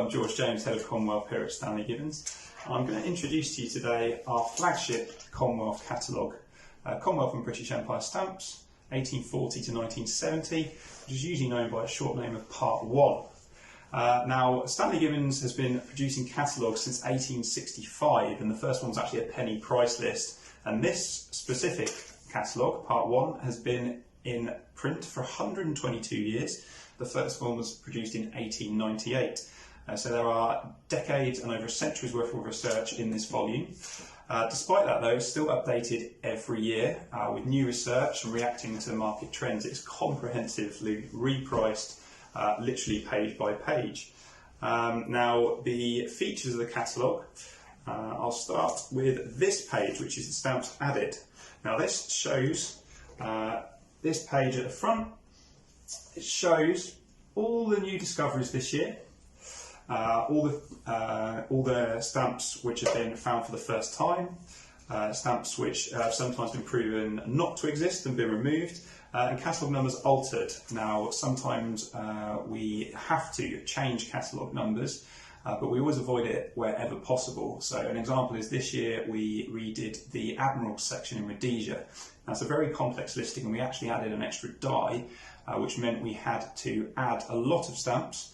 I'm George James, Head of Commonwealth here at Stanley Gibbons. I'm going to introduce to you today our flagship Commonwealth catalogue, Commonwealth and British Empire stamps, 1840 to 1970, which is usually known by a short name of Part One. Now, Stanley Gibbons has been producing catalogues since 1865, and the first one was actually a penny price list. And this specific catalogue, Part One, has been in print for 122 years. The first one was produced in 1898. So there are decades and over a century's worth of research in this volume. Despite that, though, it's still updated every year with new research and reacting to market trends. It's comprehensively repriced, literally page by page. Now, the features of the catalogue, I'll start with this page, which is the stamps added. Now, this shows this page at the front. It shows all the new discoveries this year, all the stamps which have been found for the first time, stamps which have sometimes been proven not to exist and been removed, and catalogue numbers altered. Now, sometimes we have to change catalogue numbers, but we always avoid it wherever possible. So an example is this year we redid the Admirals section in Rhodesia. That's a very complex listing, and we actually added an extra die, which meant we had to add a lot of stamps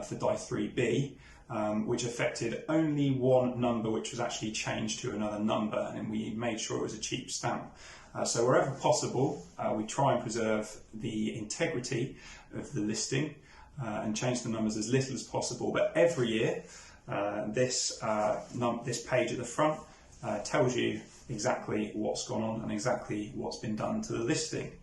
for die 3B, which affected only one number, which was actually changed to another number, and we made sure it was a cheap stamp. So wherever possible, we try and preserve the integrity of the listing and change the numbers as little as possible. But every year, this page at the front tells you exactly what's gone on and exactly what's been done to the listing.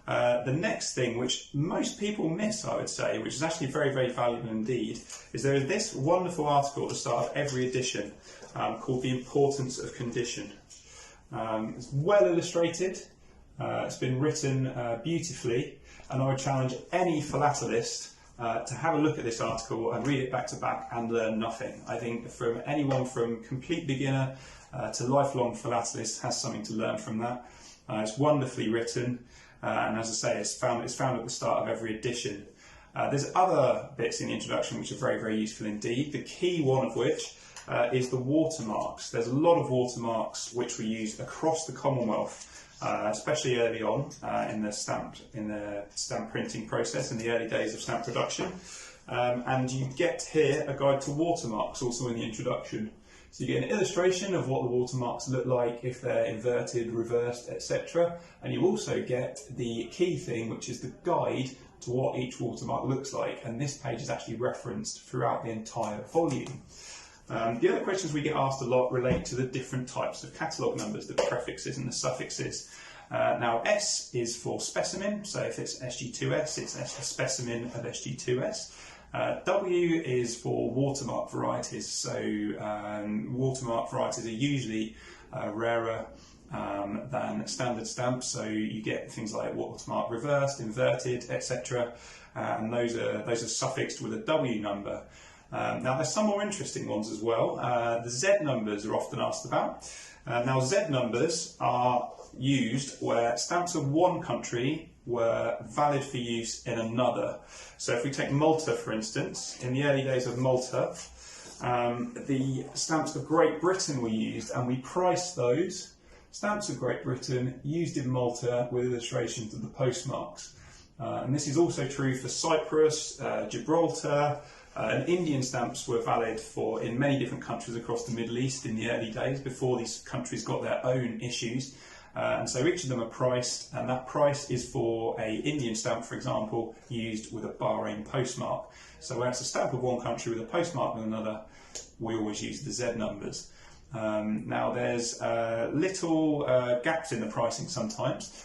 The next thing, which most people miss, I would say, which is actually very, very valuable indeed, is there is this wonderful article at the start of every edition called The Importance of Condition. It's well illustrated, it's been written beautifully, and I would challenge any philatelist to have a look at this article and read it back to back and learn nothing. I think from anyone from complete beginner to lifelong philatelist has something to learn from that. It's wonderfully written. And as I say, it's found at the start of every edition. There's other bits in the introduction which are very, very useful indeed. The key one of which is the watermarks. There's a lot of watermarks which we use across the Commonwealth, especially early on in the stamp printing process, in the early days of stamp production. And you get here a guide to watermarks also in the introduction. So you get an illustration of what the watermarks look like if they're inverted, reversed, etc. And you also get the key thing, which is the guide to what each watermark looks like. And this page is actually referenced throughout the entire volume. The other questions we get asked a lot relate to the different types of catalogue numbers, the prefixes and the suffixes. Now, S is for specimen, so if it's SG2S, it's a specimen of SG2S. W is for watermark varieties, so watermark varieties are usually rarer than standard stamps, so you get things like watermark reversed, inverted, etc. And those are suffixed with a W number. Now, there's some more interesting ones as well. The Z numbers are often asked about. Now, Z numbers are used where stamps of one country were valid for use in another. So if we take Malta, for instance, in the early days of Malta, the stamps of Great Britain were used, and we priced those stamps of Great Britain used in Malta with illustrations of the postmarks. And this is also true for Cyprus, Gibraltar, and Indian stamps were valid in many different countries across the Middle East in the early days, before these countries got their own issues. And so each of them are priced, and that price is for an Indian stamp, for example, used with a Bahrain postmark. So where it's a stamp of one country with a postmark of another, we always use the Z numbers. Now, there's little gaps in the pricing sometimes,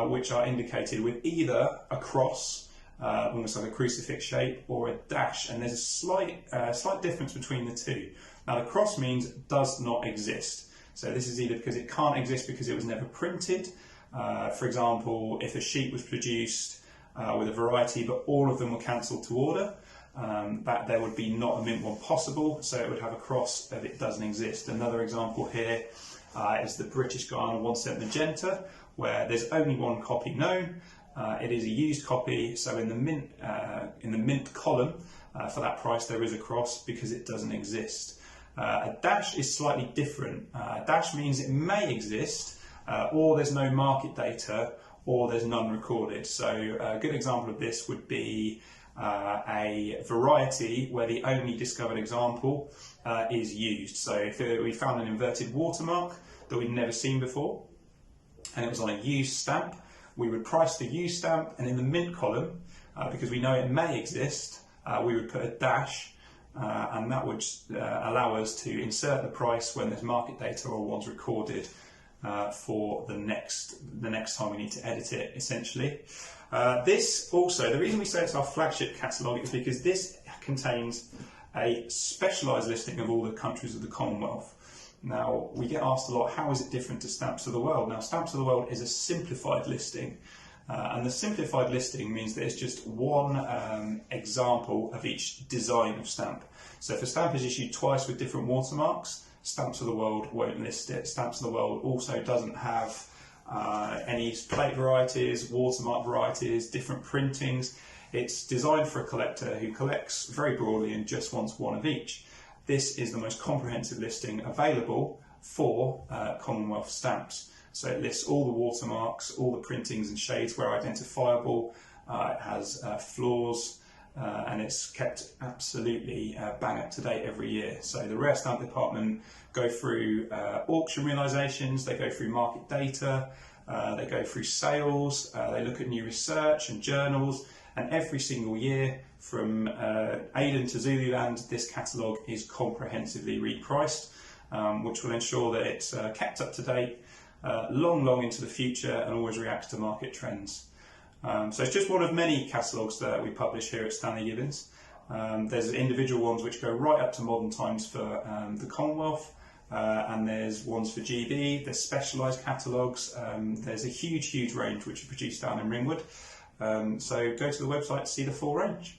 which are indicated with either a cross, almost like a crucifix shape, or a dash, and there's a slight difference between the two. Now, the cross means does not exist. So this is either because it can't exist because it was never printed. For example, if a sheet was produced with a variety but all of them were cancelled to order, that there would be not a mint one possible, so it would have a cross if it doesn't exist. Another example here is the British Guiana 1 cent magenta, where there's only one copy known. It is a used copy, so in the mint column, for that price there is a cross because it doesn't exist. A dash is slightly different. A dash means it may exist, or there's no market data, or there's none recorded. So a good example of this would be a variety where the only discovered example is used. So if we found an inverted watermark that we'd never seen before, and it was on a used stamp, we would price the used stamp, and in the mint column, because we know it may exist, we would put a dash, and that would allow us to insert the price when there's market data or one's recorded for the next time we need to edit it, essentially. This also, the reason we say it's our flagship catalogue is because this contains a specialised listing of all the countries of the Commonwealth. Now, we get asked a lot, how is it different to Stamps of the World? Now, Stamps of the World is a simplified listing, and the simplified listing means that it's just one example of each design of stamp. So if a stamp is issued twice with different watermarks, Stamps of the World won't list it. Stamps of the World also doesn't have any plate varieties, watermark varieties, different printings. It's designed for a collector who collects very broadly and just wants one of each. This is the most comprehensive listing available for Commonwealth stamps. So it lists all the watermarks, all the printings and shades where identifiable. It has flaws, and it's kept absolutely bang up to date every year. So the rare stamp department go through auction realisations, they go through market data, they go through sales, they look at new research and journals, and every single year from Aden to Zululand, this catalogue is comprehensively repriced, which will ensure that it's kept up to date long into the future and always reacts to market trends. So it's just one of many catalogues that we publish here at Stanley Gibbons. There's individual ones which go right up to modern times for the Commonwealth, and there's ones for GB, there's specialised catalogues, there's a huge range which are produced down in Ringwood. So go to the website to see the full range.